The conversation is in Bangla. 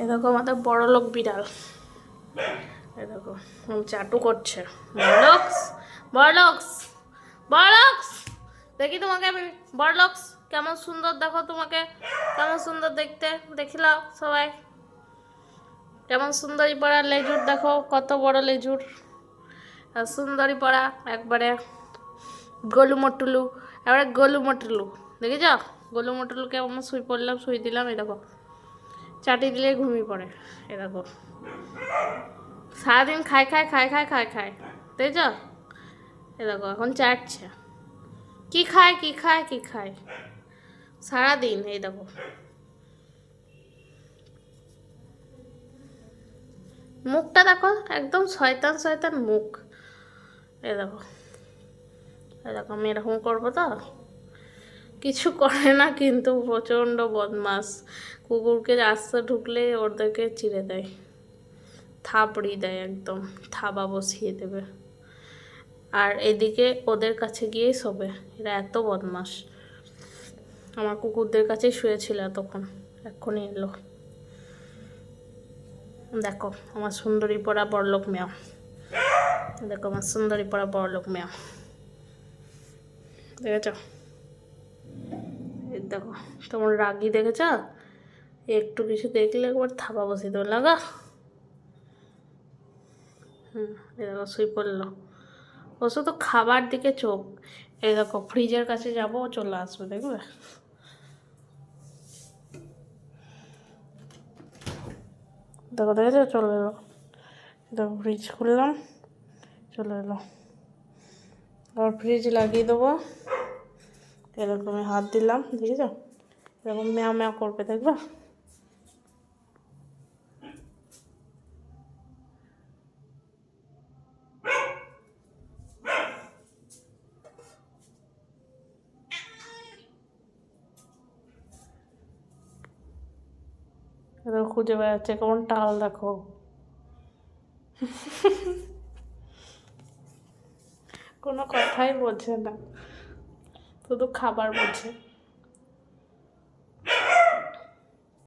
এ দেখো আমাদের বড় লোক বিড়াল, এ দেখো চাটু করছে। বড়লক্স বড়লক্স বড়লক্স, দেখি তোমাকে আমি। বড়লক্স কেমন সুন্দর, দেখো তোমাকে কেমন সুন্দর দেখতে, দেখিলাও সবাই কেমন সুন্দরী পড়া। লেজুর দেখো কত বড় লেজুর, আর সুন্দরী পড়া একবারে গোলু মটুলু, এবারে গোলু মটুলু দেখেছ? গোলু মটুলুকে আমরা শুই পড়লাম, শুই দিলাম, এই দেখো চাটি দিলে ঘুমিয়ে পড়ে। এ দেখো সারাদিন খায় খায় খায় খায় খায় খায়, দেখেছ? এ দেখো এখন চাটছে, কি খায় কি খায় কি খায় সারাদিন। এই দেখো মুখটা দেখো, একদম শয়তান শয়তান মুখ। এ দেখো, এ দেখো আমি এরকম করবো তো, কিছু করে না কিন্তু প্রচণ্ড বদমাস। কুকুরকে রাস্তা ঢুকলে ওদেরকে চিড়ে দেয়, থাপড়ি দেয়, একদম থাবা বসিয়ে দেবে। আর এদিকে ওদের কাছে গিয়েই শোবে, এরা এত বদমাস। আমার কুকুরদের কাছেই শুয়েছিল তখন, এক্ষুনি এলো। দেখো আমার সুন্দরী পড়া বড়লোক মেয়া, দেখো আমার সুন্দরী পড়া বড়লোক মেয়া, দেখেছ? দেখো তোমার রাগি দেখেছ, একটু কিছু দেখলে একবার থাবা বসিয়ে দেবো লাগা। এই দেখো শুয়ে পড়লো, ও শুধু খাবার দিকে চোখ। এই দেখো ফ্রিজের কাছে যাবো, ও চলে আসবে, দেখবে? দেখো দেখেছো চলে এলো, দেখো ফ্রিজ খুললাম, চলে এলো। আবার ফ্রিজ লাগিয়ে দেবো, এরকম হাত দিলাম, দেখেছ? এরকম ম্যাও ম্যাও করবে, দেখবা? এরকম খুঁজে বেড়াচ্ছে, কেমন টাল দেখো। কোনো কথাই বলছে না, শুধু খাবার বলছে।